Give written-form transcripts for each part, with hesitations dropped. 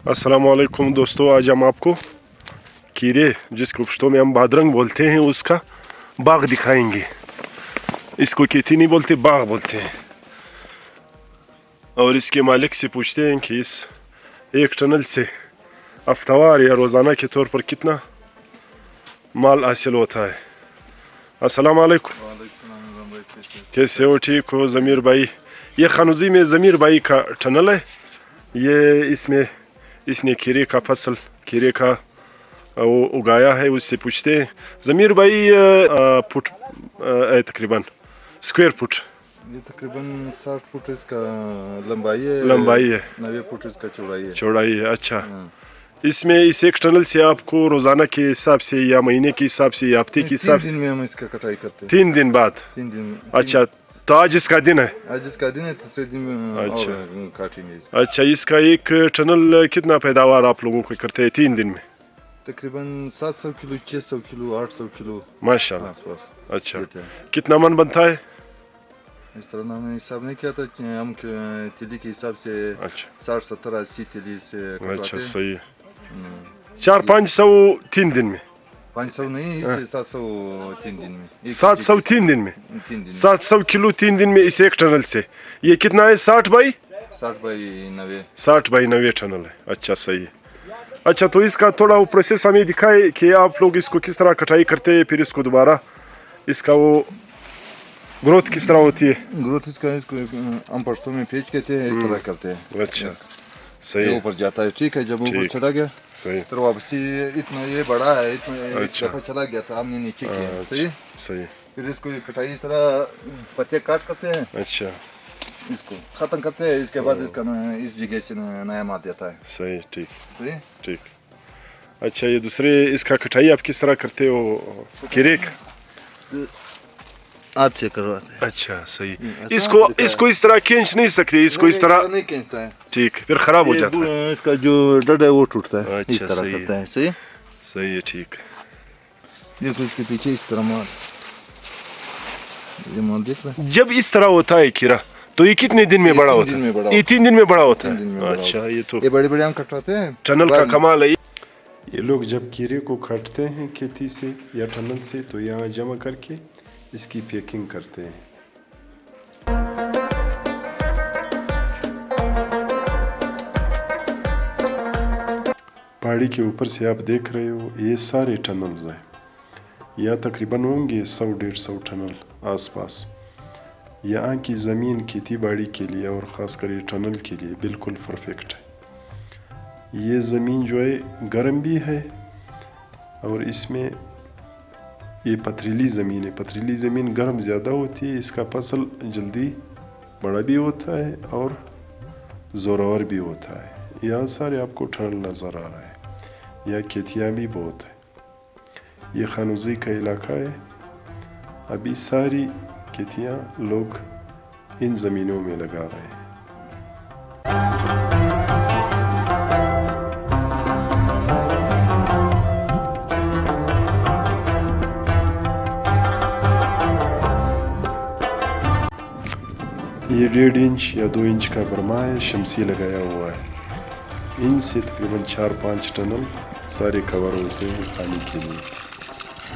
अस्सलामुअलैकुम दोस्तों, आज हम आपको कीरे, जिसको पश्तो में हम बादरंग बोलते हैं, उसका बाग दिखाएंगे। इसको खेती नहीं बोलते, बाग बोलते हैं। और इसके मालिक से पूछते हैं कि इस एक टनल से हफ्तावार या रोज़ाना के तौर पर कितना माल हासिल होता है। अस्सलामुअलैकुम, कैसे हो? ठीक हो ज़मीर भाई? ये खानुजी में ज़मीर भाई का टनल है। ये इसने खीरे का फसल, खीरे का वो उगाया है। उससे पूछते हैं ज़मीर भाई, फुट तकरीबन स्क्वायर फुट? ये तकरीबन 60 फुट इसका लंबाई है, 90 फुट इसका चौड़ाई है। अच्छा, इसमें इस एक टनल से आपको रोज़ाना के हिसाब से या महीने के हिसाब से या हफ्ते के हिसाब से? 3 दिन में हम इसका कटाई करते हैं। 3 दिन बाद? 3 दिन। अच्छा, तो आज इसका दिन है? आज इसका दिन है, तीसरे दिन में अच्छा काटेंगे इसका। अच्छा, इसका एक टनल कितना पैदावार आप लोगों को करते हैं 3 दिन में? तकरीबन 700 किलो, 600 किलो, 800 किलो माशाल्लाह। आसपास। अच्छा, कितना मन बनता है? इस तरह हमने हिसाब नहीं किया था, हम तिली के हिसाब से 60, 70, 80 तिली से। अच्छा, सही है। 400-500 3 दिन में? 500 नहीं, 700 3 दिन में। 700 3 दिन में? 700 किलो 3 दिन में इस एक टनल से। ये कितना है? 60 बाई 90 टनल है। अच्छा, सही है। अच्छा, तो इसका थोड़ा वो प्रोसेस हमें दिखाए कि आप लोग इसको किस तरह कटाई करते हैं, फिर इसको दोबारा इसका वो ग्रोथ किस तरह होती है? ग्रोथ इसको हम पश्तो में फेंच कहते हैं, इस तरह करते हैं। अच्छा, सही। ऊपर जाता है, ठीक है। जब ऊपर चला गया, सही, तो वापसी इतना ये बड़ा है, इतना अच्छा चला गया था, हमने नीचे किया। सही। फिर इसको कटाई इस तरह पत्ते काट करते हैं। अच्छा, इसको खत्म करते हैं। इसके बाद इसका इस जगह से नया माल देता है। सही, ठीक। सही, ठीक। अच्छा, ये दूसरे इसका कटाई आप किस तरह करते हो? कीरे हाथ से करवाते हैं। अच्छा, सही। इसको इस तरह खींच नहीं सकते, इसको इस तरह नहीं खींचता है। ठीक, फिर खराब हो जाता है। इसका जो डंडा है वो टूटता है। अच्छा, इस तरह सही करता है। सही है, ठीक। ये तो इसके पीछे इस तरह माल, ये माल देख रहे हैं। जब इस तरह होता है खीरा, तो ये कितने दिन में बड़ा होता है? ये 3 दिन में बड़ा होता है। अच्छा, ये तो ये बड़े हम कटवाते हैं। टनल का कमाल है। ये लोग जब खीरे को काटते हैं खेती से या टनल से, तो यहाँ जमा करके इसकी पैकिंग करते हैं। पहाड़ी के ऊपर से आप देख रहे हो, ये सारे टनल्स हैं। यहाँ तकरीबन होंगे 100-150 टनल आसपास। यहाँ की ज़मीन खेती बाड़ी के लिए और ख़ासकर ये टनल के लिए बिल्कुल परफेक्ट है। ये ज़मीन जो है गर्म भी है और इसमें ये पथरीली ज़मीन है। पथरीली ज़मीन गर्म ज़्यादा होती है, इसका फसल जल्दी बड़ा भी होता है और ज़ोरावर भी होता है। यहाँ सारे आपको टनल नज़र आ रहा है। यहाँ खेतियाँ भी बहुत है। ये खानुजी का इलाका है। अभी सारी खेतियाँ लोग इन ज़मीनों में लगा रहे हैं। ये 1.5 इंच या 2 इंच का बर्मा है, शमसी लगाया हुआ है। इनसे तकरीबन 4-5 टनल सारे कवर होते हैं पानी के लिए।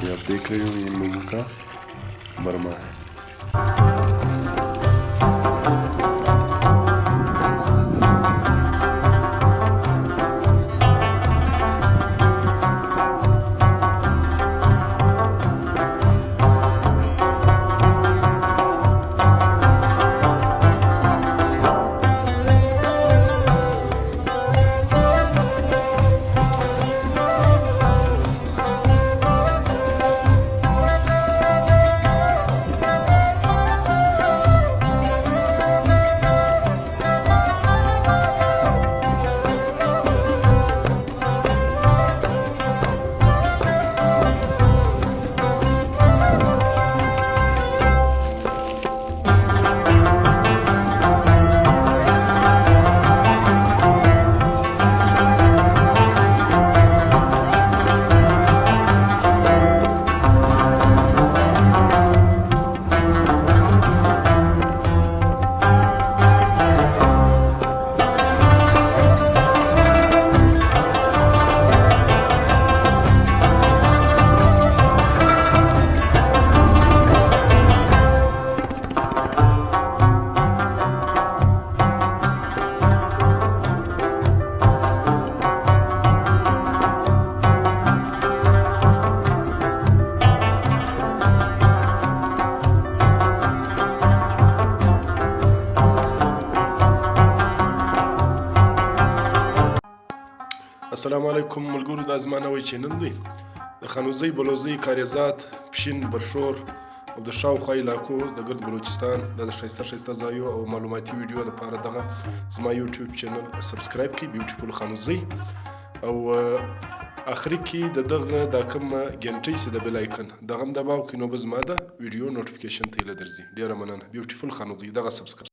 ये आप देख रहे हो, ये मूंग का बर्मा है। السلام علیکم ملګرو، دا زما نوی چینل دی د خانوزۍ بلوزۍ کاریزات پښین برشور او د شاوخوا علاقو د ګرد بلوچستان د ښایسته ښایسته ځایو او معلوماتي ویډیو لپاره دغه زما یوټیوب چینل سبسکرایب کړئ، بیوټیفول خانوزۍ. او اخري کې د دغه دا کوم ګنټۍ چې د بیل آیکن دغه هم دباو کړئ، نو به زما د ویډیو نوټیفیکیشن ته هیله درځي. ډېره مننه. بیوټیفول خانوزۍ دغه سبسکرایب